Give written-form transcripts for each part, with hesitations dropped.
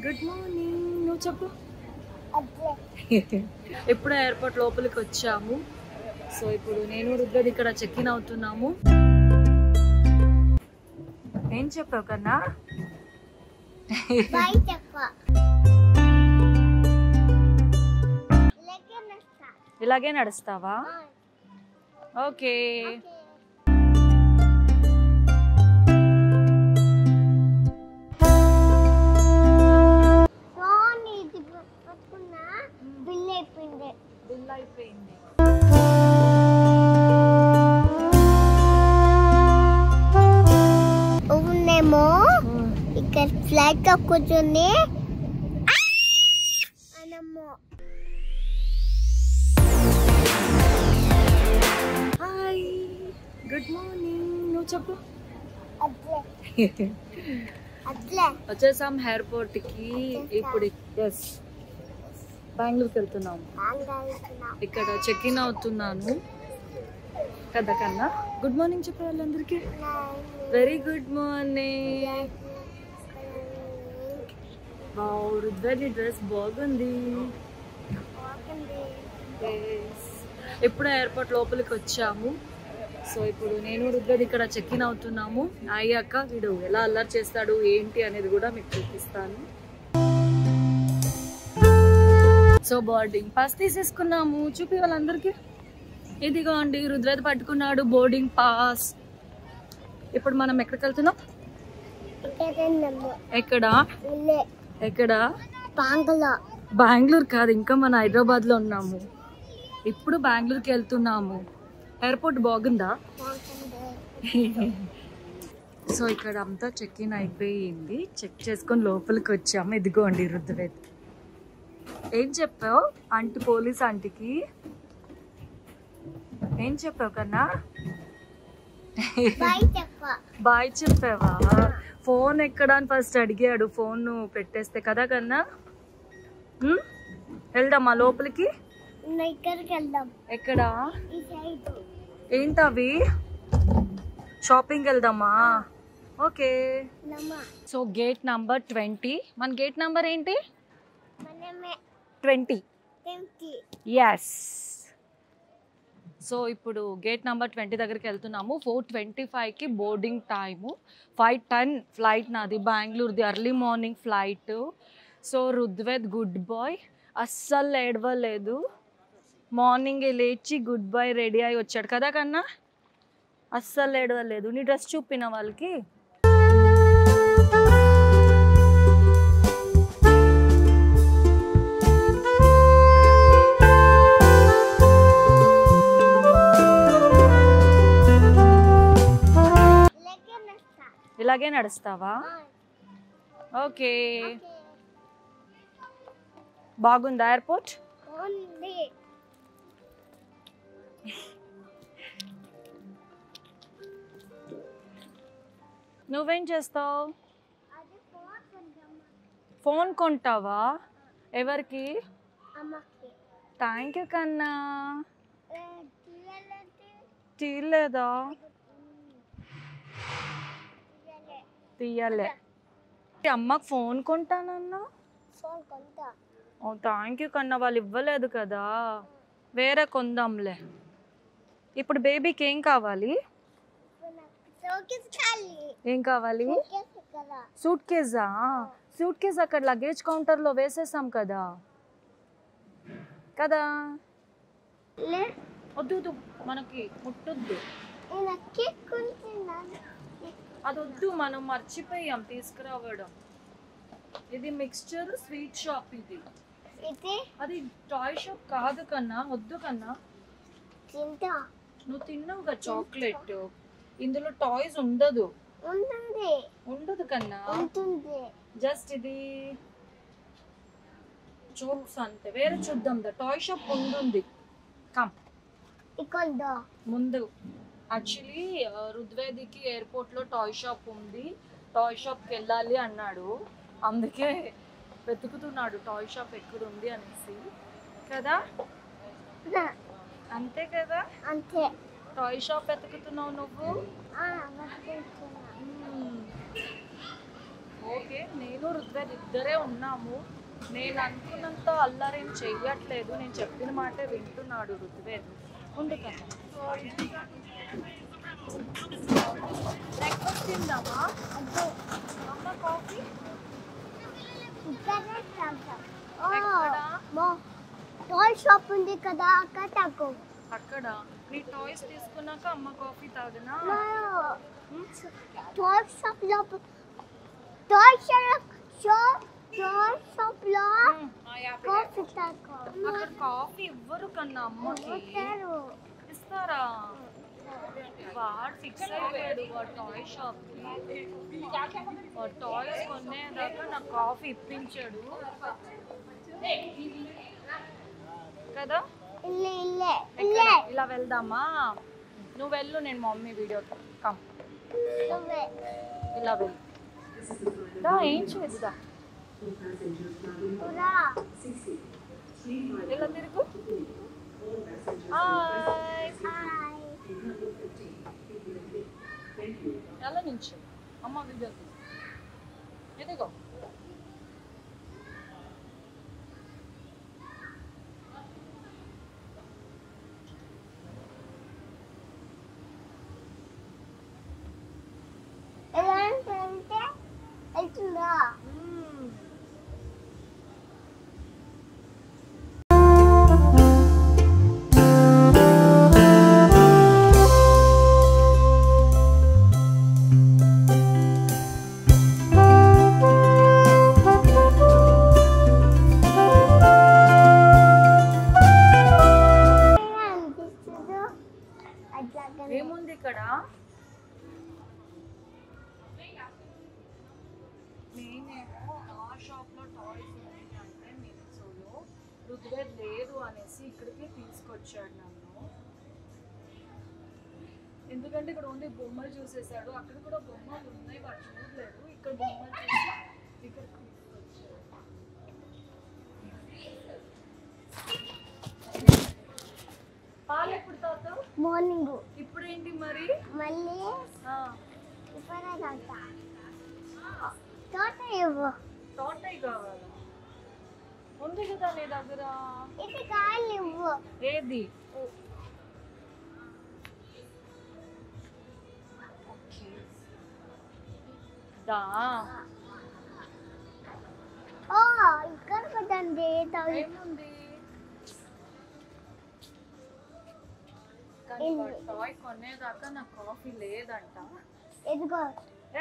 Good morning. నువ్వు చెప్పు. ఎప్పుడు ఎయిర్పోర్ట్ లోపలికి వచ్చాము. సో ఇప్పుడు నేను రుద్రది ఇక్కడ చెక్ ఇన్ అవుతున్నాము. ఏం చెప్పావు కన్నా? ఇలాగే నడుస్తావా? ఓకే. బిల్ అయిపోయింది. అవునేమో ఇక్కడ ఫ్లైట్ లో కూర్చొని హాయ్, గుడ్ మార్నింగ్. నువ్వు చెప్పు. వచ్చేసాం ఎయిర్పోర్ట్ కి. ఇప్పుడు ఎస్ బెంగళూరుకి వెళ్తున్నాము. ఇక్కడ చెక్ ఇన్ అవుతున్నాను కదా కన్నా. గుడ్ మార్నింగ్ చెప్పే వాళ్ళందరికీ వెరీ గుడ్ మార్నింగ్. రుద్రది డ్రెస్ బాగుంది. ఎప్పుడు ఎయిర్పోర్ట్ లోపలికి వచ్చాము. సో ఇప్పుడు నేను రుద్రది ఇక్కడ చెక్ ఇన్ అవుతున్నాము. అయ్యాక వీడు ఎలా అల్లరి చేస్తాడు ఏంటి అనేది కూడా మీకు చూపిస్తాను. సో బోర్డింగ్ పాస్ తీసేసుకున్నాము. చూపి వాళ్ళందరికీ. ఇదిగో అండి రుద్రది పట్టుకున్నాడు బోర్డింగ్ పాస్. ఇప్పుడు మనం ఎక్కడికి వెళ్తున్నాం? ఎక్కడ ఎక్కడ? బెంగళూరు కాదు, ఇంకా మన హైదరాబాద్ లో ఉన్నాము. ఇప్పుడు బెంగళూరుకి వెళ్తున్నాము. ఎయిర్పోర్ట్ బాగుందా? సో ఇక్కడ అంతా చెక్ ఇన్ అయిపోయింది. చెక్ చేసుకొని లోపలికి వచ్చాము. ఇదిగోండి రుద్రది. ఏం చెప్పావు ఆంటీ? పోలీస్ ఆంటీకి ఏం చెప్పావు కన్నా? బాయ్ చెప్పావా? ఫోన్ ఎక్కడా అని ఫస్ట్ అడిగాడు. ఫోన్ పెట్టేస్తే కదా కన్నా. వెళ్దామా లోపలికి? ఎక్కడా? ఏంటవి? షాపింగ్ వెళ్దామా? ఓకే. So gate number 20. మన గేట్ నంబర్ ఏంటి? 20. ఎస్. సో ఇప్పుడు గేట్ నెంబర్ 20 దగ్గరికి వెళ్తున్నాము. 4:25కి బోర్డింగ్ టైము. 5:10 ఫ్లైట్ నాది, బెంగళూరుది early morning flight. So Rudved good boy, అస్సలు ఏడవలేదు. మార్నింగే లేచి గుడ్ బాయ్ రెడీ అయి వచ్చాడు కదా కన్నా. అస్సలు ఏడవలేదు. నీ డ్రెస్ చూపిన వాళ్ళకి. ఇలాగే నడుస్తావా? ఓకే. బాగుందా ఎయిర్పోర్ట్? నువ్వేం చేస్తావు? ఫోన్ కొంటావా? ఎవరికి? థ్యాంక్ యూ కన్నా. తీయలేదా? తీయలే. అమ్మకి ఫోన్ కొంటానన్నా. ఓ థ్యాంక్ యూ కన్నా. వాళ్ళు ఇవ్వలేదు కదా, వేరే కొందాంలే. ఇప్పుడు బేబీకి ఏం కావాలి? ఏం కావాలి? సూట్ కేజా? సూట్ కేజ్ అక్కడ లగేజ్ కౌంటర్లో వేసేసాం కదా కదా. వద్దు మనకి ముట్టొద్దు. అది వద్దు, మనం మర్చిపోయాం తీసుకురావడం. ఇది మిక్స్చర్ స్వీట్ షాప్. ఇది అది టాయ్ షాప్ కాదు కన్నా. వద్దు కన్నా. నువ్వు తిన్నావుగా చాక్లెట్. ఇందులో టాయ్స్ ఉండదు. ఉండదు కన్నా. జస్ట్ ఇది జోక్స్ అంతే. వేరే చూద్దాం. టాయ్ షాప్ ఉంటుంది. కమ్ ముందు. యాక్చువల్లీ రుద్వేదికి ఎయిర్పోర్ట్లో టాయ్ షాప్ ఉంది. టాయ్ షాప్కి వెళ్ళాలి అన్నాడు. అందుకే వెతుకుతున్నాడు టాయ్ షాప్ ఎక్కడుంది అనేసి కదా. అంతే కదా? అంతే. టాయ్ షాప్ వెతుకుతున్నావు నువ్వు. ఓకే, నేను రుద్వేద్ ఇద్దరే ఉన్నాము. నేను అనుకున్నంత అల్లరేం చెయ్యట్లేదు, నేను చెప్పిన మాటే వింటున్నాడు రుద్వేద్. ఉండు కదా, బ్రేక్ఫాస్ట్ తిందామా? అమ్మ కాఫీ టాయ్ షాప్ ఉంది కదా, అక్కడ తాగు. అక్కడ నీ టాయ్స్ తీసుకున్నాక అమ్మ కాఫీ తాగనా? టాయ్ షాప్ లో టాయ్ షాప్ లో కాఫీ తాగు. అక్కడ కాఫీ ఇవ్వరు కన్నా అమ్మకి. ఇస్తారా? వాడు ఫిక్స్ అయిపోయాడు వాడు టాయ్ షాప్ కి. వాడు టాయ్స్ కొనేదాకా నాకు కాఫీ ఇప్పించాడు కదా. ఇలా వెళ్దామా? నువ్వు వెళ్ళు, నేను మమ్మీ వీడియో కమ్. ఇలా వెళ్ళు. ఏం చేద్దా? ఇలా తిరుగు. ఎలా నుంచి అమ్మ వీడియో ఎదిగో. ఏముంది ఇక్కడ? నేనేమో ఆ షాప్లో టాయ్స్ ఉన్నాయి అంటే మినిట్స్లో రుద్వేద్ లేదు అనేసి ఇక్కడికి తీసుకొచ్చాడు నన్ను. ఎందుకంటే ఇక్కడ ఓన్లీ బొమ్మలు చూసేసాడు, అక్కడ కూడా బొమ్మలు ఉన్నాయి వాడు చూడలేదు. ఇక్కడ బొమ్మలు చూసి ఇక్కడికి తీసుకొచ్చాడు. పాలు ఎప్పుడు తాగుతావు? మార్నింగ్. ఇప్పుడు ఏంటి మరి? మళ్ళీ తోటయ్య కావాలా? ఉంది కదా నీ దగ్గర. ఇది కావాలి. ఏది? దా ఇక్కడ కదండి. ఏముంది? కానీ టాయ్ కొనేదాకా నాకు కాఫీ లేదంట. ఎదుగో.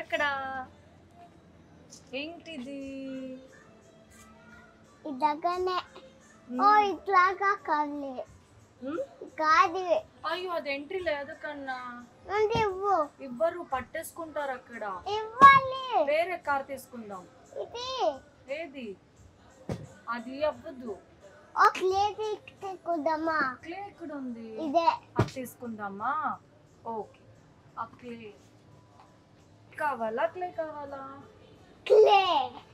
ఎక్కడ? ఏంటిది? ఇదగనే. ఇట్లాగా కావాలి కాదు. అయ్యో అది ఎంట్రీ లేదు కన్నా. ఇవ్వు. ఇవ్వరు, పట్టేసుకుంటారు అక్కడ. ఇవ్వాలి. వేరే కార్ తీసుకుందాం. ఇది ఏది? అది అవ్వదు. క్లే తీసుకుందామా? క్లే ఎక్కడ ఉంది? ఇదే. అది తీసుకుందామా? ఓకే. ఆ క్లే కావాలా? క్లే కావాలా? క్లే.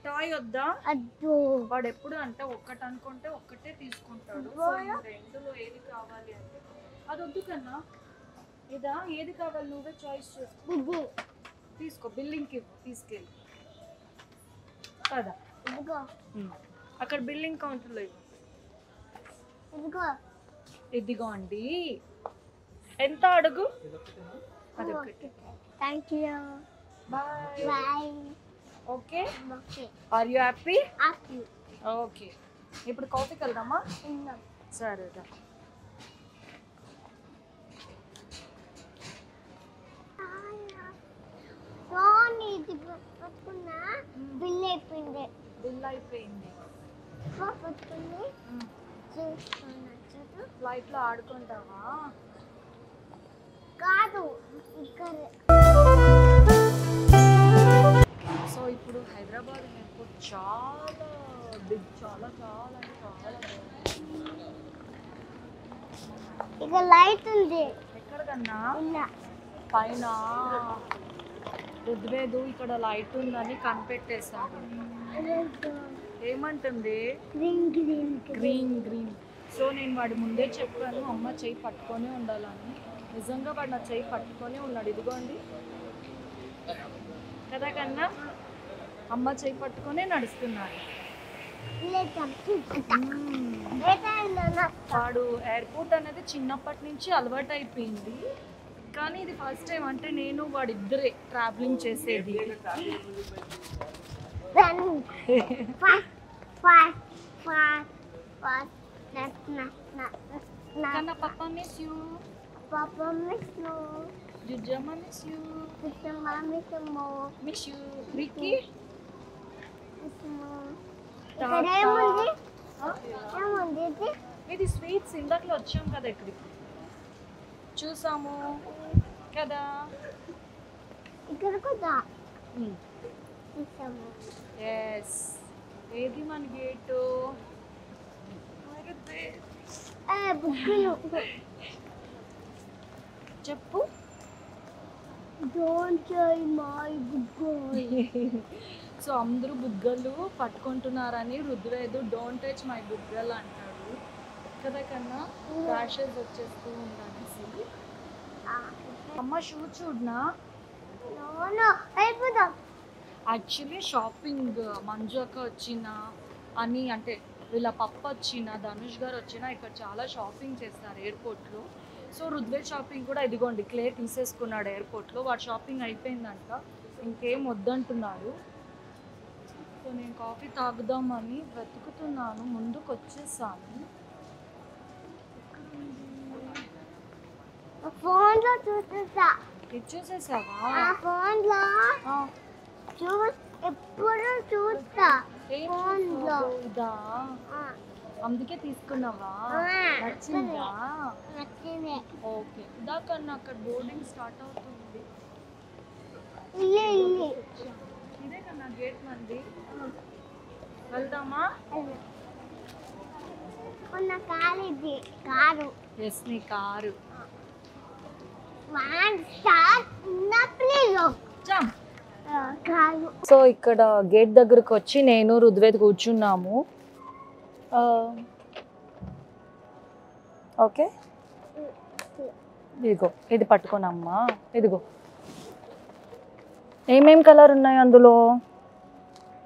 టాయ్ వద్దా? అద్దు. వాడు ఎప్పుడు అంటే ఒక్కటి అనుకుంటే ఒక్కటే తీసుకుంటాడు. రెండులో ఏది కావాలి అంటే అది వద్దు కన్నా. ఇదా? ఏది కావాలి నువ్వే చాయిస్ చేసుకో. తీసుకో, బిల్లింగ్ కి తీసుకెళ్ళి కదా. అక్కడ బిల్లింగ్ కౌంటర్లో ఇదిగో అండి. ఎంత అడుగు? అదొకటి. Thank you. Bye. Bye. Okay. Are you happy? Happy. Okay. ఇప్పుడు కాఫీకి వెళ్దామా? సరేదా. బిల్ అయిపోయింది. బిల్ అయిపోయింది. ఫ్లైట్ లో ఆడుకుంటావా? కాదు, ఇక్కడ. సో ఇప్పుడు హైదరాబాద్ ఎయిర్పోర్ట్ చాలా బిగ్, చాలా చాలా చాలా ఇక లైట్ ఉంది. ఎక్కడ కన్నా? పైన రుద్వేదు ఇక్కడ లైట్ ఉందని కనిపెట్టేశాడు. ఏమంటుంది? Green green green green. So నేను వాడి ముందే చెప్పాను అమ్మ చెయ్యి పట్టుకొని ఉండాలని. నిజంగా వాడు నా చెయ్యి పట్టుకొని ఉన్నాడు. ఇదిగోండి కదా కన్నా. అమ్మ చేయి పట్టుకొని నడుస్తున్నాడు. వాడు ఎయిర్పోర్ట్ అనేది చిన్నప్పటి నుంచి అలవాటు అయిపోయింది, కానీ ఇది ఫస్ట్ టైం అంటే నేను వాడిద్దరే ట్రావెలింగ్ చేసేది. కన్నా papa miss you, Papa miss you. జుజమ్మ miss you, Miss you more. Miss you. Ricky Miss you more. టాటా. ఏముంది ఇది? ఇది స్వీట్స్ ఇందాకలో వచ్చాం కదా, ఇక్కడికి చూసాము కదా. ఇక్కడ కూడా చూసాము. ఎస్, ఏది మన గేటు? బుక్కులు చెప్పు. డోంట్ టచ్ మై బుగ్గలు. సో అందరూ బుగ్గలు పట్టుకుంటున్నారని రుద్వేదు డోంట్ టచ్ మై బుగ్గలు అంటాడు కదా కన్నా, ర్యాషెస్ వచ్చేస్తూ ఉందనేసి. అమ్మ షూ చూడనా? యాక్చువల్లీ షాపింగ్ మంజు అక్క వచ్చిన అని, అంటే వీళ్ళ పప్ప వచ్చిన, ధనుష్ గారు వచ్చిన ఇక్కడ చాలా షాపింగ్ చేస్తారు ఎయిర్పోర్ట్లో. సో రుద్వేద్ షాపింగ్ కూడా ఇదిగోండి క్లే తీసేసుకున్నాడు ఎయిర్పోర్ట్లో. వాడు షాపింగ్ అయిపోయిందంట, ఇంకేం వద్దంటున్నాడు. సో నేను కాఫీ తాగుదామని వెతుకుతున్నాను, ముందుకు వచ్చేసాను. ఫోన్లో చూసేసా. ఇది చూసేసావా? ఫోన్లో ఎప్పుడు చూస్తా. ఫోన్లో ఇదా? అందుకే తీసుకున్నావా? నచ్చిందా? నచ్చింది. ఓకే, ఇదాకన్నా అక్కడ బోర్డింగ్ స్టార్ట్ అవుతుంది. ఇదే కన్నా గేట్ మంది. వెళ్దామా? ఉన్న కారు ఇది, కారు. ఎస్, నీ కారు. సో ఇక్కడ గేట్ దగ్గరకు వచ్చి నేను రుద్వేద్ కూర్చున్నాము. ఓకే, ఇదిగో ఇది పట్టుకోనమ్మా. ఇదిగో ఏమేం కలర్ ఉన్నాయి అందులో?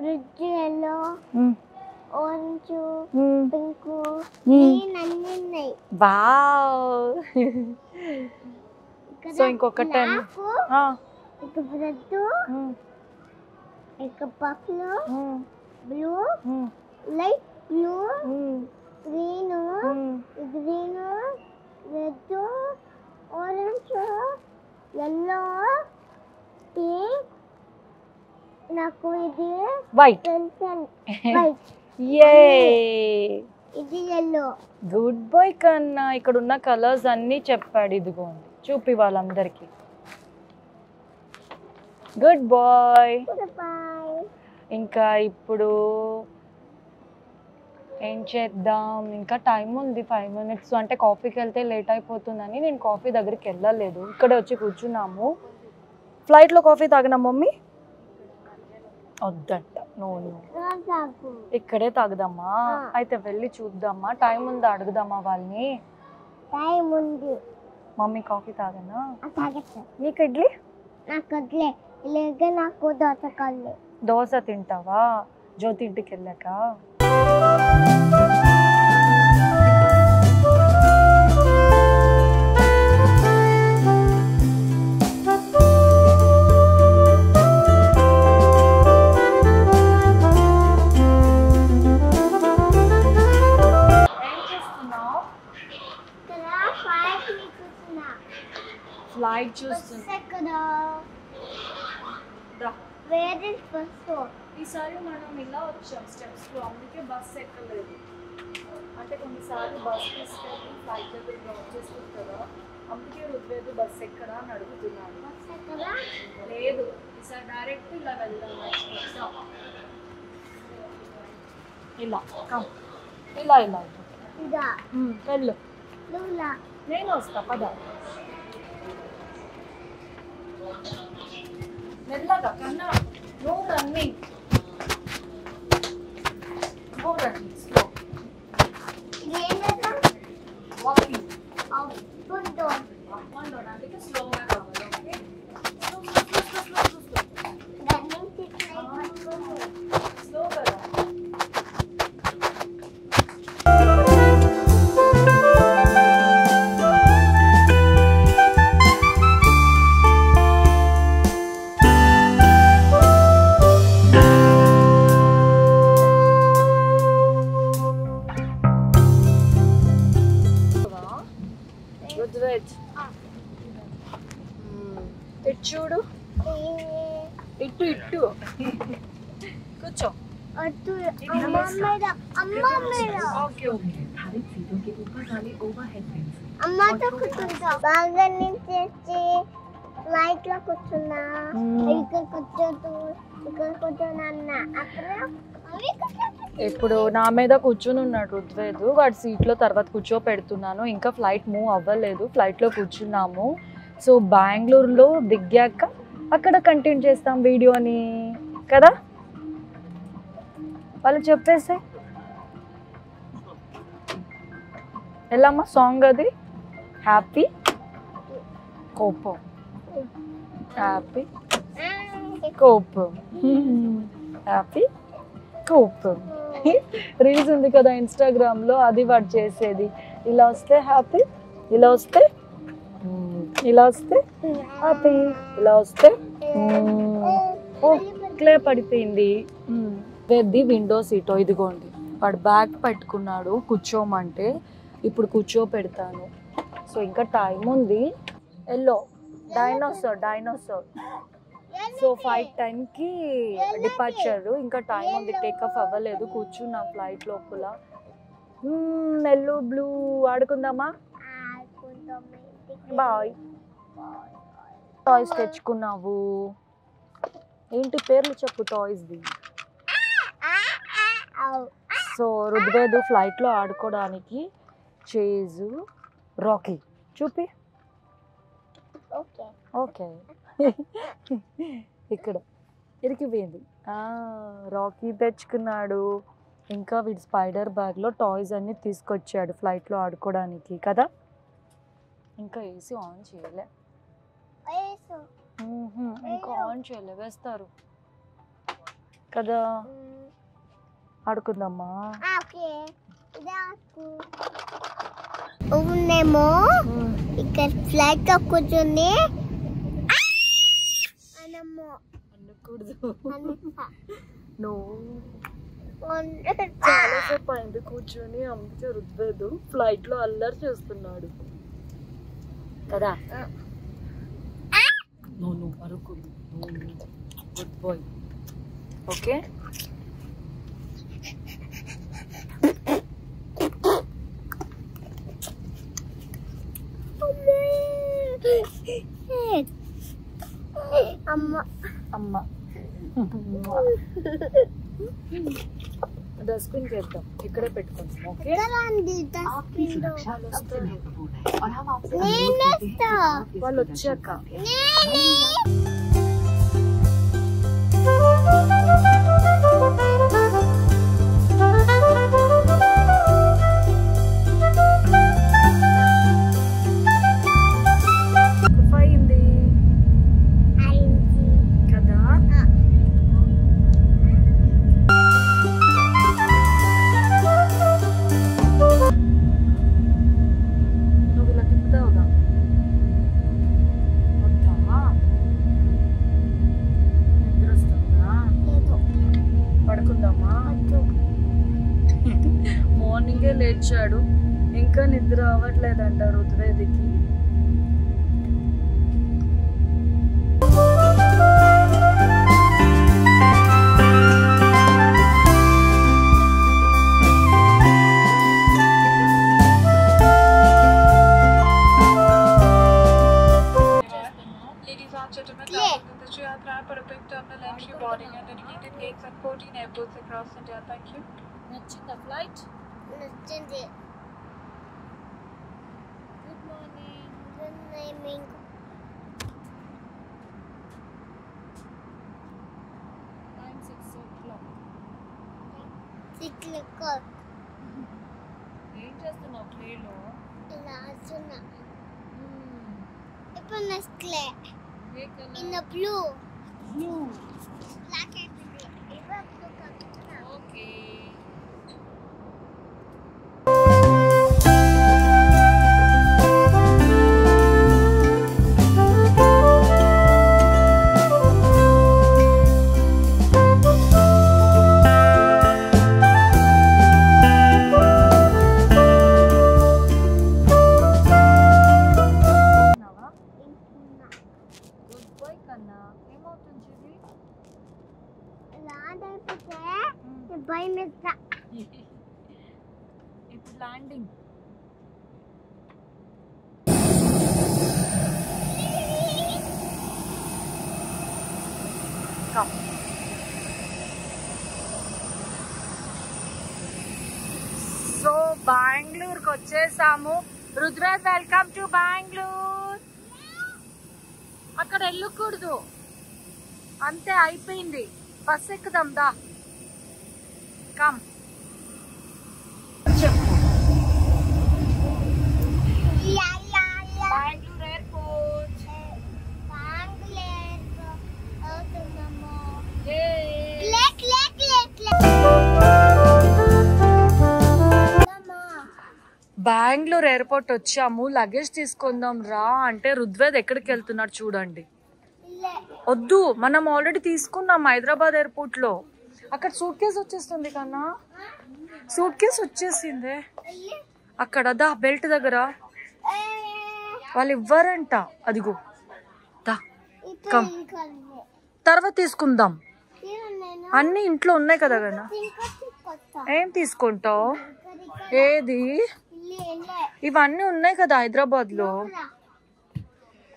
Red, yellow, orange, pink, green అన్నీ ఉన్నాయి. వావ్. సో ఇంకొక 10. ఇక బ్రెడ్, ఇక పఫ్లు, blue, light blue, green, green, red, orange, yellow, pink. నాకు ఇది వైట్. వైట్. ఇది ఎల్లో. గుడ్ బాయ్ కన్నా. ఇక్కడ ఉన్న కలర్స్ అన్నీ చెప్పాడు, ఇదిగోండి చూపి వాళ్ళందరికీ. Good boy. ఇంకా ఇప్పుడు ఏం చేద్దాం? ఇంకా టైం ఉంది 5 minutes. అంటే కాఫీకి వెళ్తే లేట్ అయిపోతుందని నేను కాఫీ దగ్గరికి వెళ్ళలేదు, ఇక్కడే వచ్చి కూర్చున్నాము. ఫ్లైట్లో కాఫీ తాగినా మమ్మీ? వద్దంట. నోను, ఇక్కడే తాగుదామా? అయితే వెళ్ళి చూద్దామా, టైం ఉందా అడుగుదామా వాళ్ళని? టైం ఉంది. మమ్మీ కాఫీ తాగనా? నీకు ఇడ్లీ? నాకు ఇడ్లీ లేక నాకు దోశ కావాలి. దోశ తింటావా జ్యోతి ఇంటికి వెళ్ళాక? ఫ్లైట్ చూస్తున్నా. ఈసారి మనం ఇలా వచ్చాం స్టెప్స్లో, అందుకే బస్ ఎక్కలేదు. అంటే కొన్నిసార్లు బస్ తీసుకెళ్ళి ఫ్లైట్ దగ్గర డ్రాప్ చేస్తుంది కదా, అందుకే రుద్వేదు బస్ ఎక్కడా అని అడుగుతున్నాడు. లేదు, ఈసారి డైరెక్ట్ ఇలా వెళ్దాం. ఇలా కమ్, ఇలా ఇలా వెళ్ళు. నేను వస్తా పద. మెల్లగా కన్నా, no running, no running, slow walking, up and down, అందుకే స్లోగా కావాలి. ఓకే, రన్నింగ్ अतु अम्मा मेरा ఓకే ఓకే अम्मा तो కూర్చుంటా బాగా నుంచి ఫ్లైట్ లో కూర్చున్నా ఇక్కడ కూర్చోనా అన్న అక్కడ అవి ఇప్పుడు నా మీద కూర్చుని ఉన్నాడు రుద్వేదు. వాడి సీట్లో తర్వాత కూర్చోపెడుతున్నాను. ఇంకా ఫ్లైట్ మూవ్ అవ్వలేదు, ఫ్లైట్లో కూర్చున్నాము. సో బెంగళూరులో దిగాక అక్కడ కంటిన్యూ చేస్తాం వీడియోని కదా. వాళ్ళు చెప్పేస్తే ఎలామ్మా సాంగ్ అది? హ్యాపీ కోపం, హ్యాపీ కోపం, హ్యాపీ కోపం. రీల్స్ ఉంది కదా ఇన్స్టాగ్రామ్లో, అది వాడు చేసేది. ఇలా వస్తే హ్యాపీ, ఇలా వస్తే ఇలా వస్తే హ్యాపీ, ఇలా వస్తే ఓకే పడిపోయింది. ఇది విండో సీటో ఇదిగోండి. వాడు బ్యాగ్ పెట్టుకున్నాడు కూర్చోమంటే, ఇప్పుడు కూర్చోపెడతాను. సో ఇంకా టైం ఉంది. ఎల్లో డైనోసార్ సో 5:10కి డిపార్చర్. ఇంకా టైం ఉంది, టేకఫ్ అవ్వలేదు. కూర్చున్నా ఫ్లైట్ లోపల. ఎల్లో బ్లూ ఆడుకుందామా? బాయ్. టాయ్స్ తెచ్చుకున్నావు ఏంటి? పేర్లు చెప్పు టాయ్స్ది. సో రుద్వేదు ఫ్లైట్లో ఆడుకోవడానికి చేజు, రాకీ చూపి. ఓకే ఇక్కడ ఇరికిపోయింది. రాకీ తెచ్చుకున్నాడు. ఇంకా వీడు స్పైడర్ బ్యాగ్లో టాయ్స్ అన్నీ తీసుకొచ్చాడు ఫ్లైట్లో ఆడుకోవడానికి కదా. ఇంకా ఏసీ ఆన్ చేయలే, ఇంకా ఆన్ చేయలే, వేస్తారు కదా. ఆడుకుందామా? ఉన్నేమో ఇక్కడ ఫ్లైట్ లో కూర్చొని చాలాసేపు అయింది కూర్చొని. అందుకే రుద్వేదు ఫ్లైట్ లో అల్లరి చేస్తున్నాడు కదా. నువ్వు వరకు గుడ్ బాయ్. ఓకే అమ్మ డస్ట్బిన్ చేద్దాం, ఇక్కడే పెట్టుకుంటాం. ఓకే వాళ్ళు వచ్చాక మార్నింగే లేచాడు, ఇంకా నిద్ర అవ్వట్లేదంట రుద్వేదికి. నచ్చిందా ఫ్లైట్? నచ్చింది. Good morning. Good morning. Time 6 o'clock. 6 o'clock. ఏం చేస్తున్నావు ప్లేలో? ఇలా ఆడుతున్నా. ఇప్పుడు నెక్స్ట్ క్లే. ఏ colour? In the blue. Blue. Black and blue. ఇప్పుడు బ్లూ కలర్. ఓకే. భయం వేస్తా. ఇప్పుడు ల్యాండింగ్. సో బెంగళూరుకి వచ్చేసాము. Rudraj welcome to Bengaluru. అక్కడ వెళ్ళకూడదు, అంతే అయిపోయింది. బస్ ఎక్కుదాం దా. కమ్ చెప్పు. బెంగళూరు ఎయిర్పోర్ట్. బెంగళూరు ఎయిర్పోర్ట్ వచ్చాము. లగేజ్ తీసుకుందాం రా అంటే రుద్వేద్ ఎక్కడికి వెళ్తున్నాడు చూడండి. వద్దు, మనం ఆల్రెడీ తీసుకున్నాం హైదరాబాద్ ఎయిర్పోర్ట్ లో. అక్కడ సూట్ కేసు వచ్చేస్తుంది కన్నా. సూట్ కేసు వచ్చేసిందే అక్కడ. దా బెల్ట్ దగ్గర వాళ్ళు ఇవ్వరంట. అదిగో దా, కమ్. తర్వాత తీసుకుందాం. అన్ని ఇంట్లో ఉన్నాయి కదా కన్నా. ఏం తీసుకుంటావు? ఏది? ఇవన్నీ ఉన్నాయి కదా హైదరాబాద్ లో.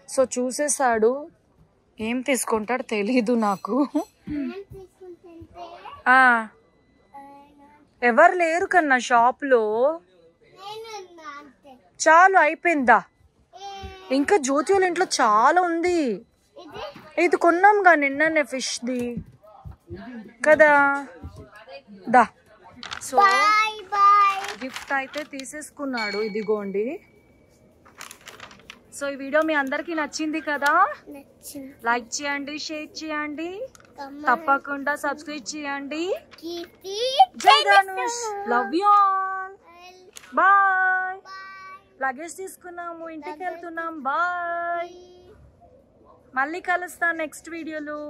సో చూసేసాడు, ఏం తీసుకుంటాడు తెలీదు నాకు. ఎవరు లేరు కన్నా షాప్ లో. చాలు అయిపోయిందా? ఇంకా జ్యోతి వాళ్ళ ఇంట్లో చాలా ఉంది. ఇది కొన్నాంగా నిన్ననే ఫిష్ ది కదా. దా. సో గిఫ్ట్ అయితే తీసేసుకున్నాడు, ఇదిగోండి. సో ఈ వీడియో మీ అందరికి నచ్చింది కదా. లైక్ చేయండి, షేర్ చేయండి, తప్పకుండా సబ్స్క్రైబ్ చేయండి. జై Dhanush, love you all, bye. Luggage తీసుకున్నాము, ఇంటికి వెళ్తున్నాం, బాయ్. మళ్ళీ కలుస్తాను నెక్స్ట్ వీడియోలో.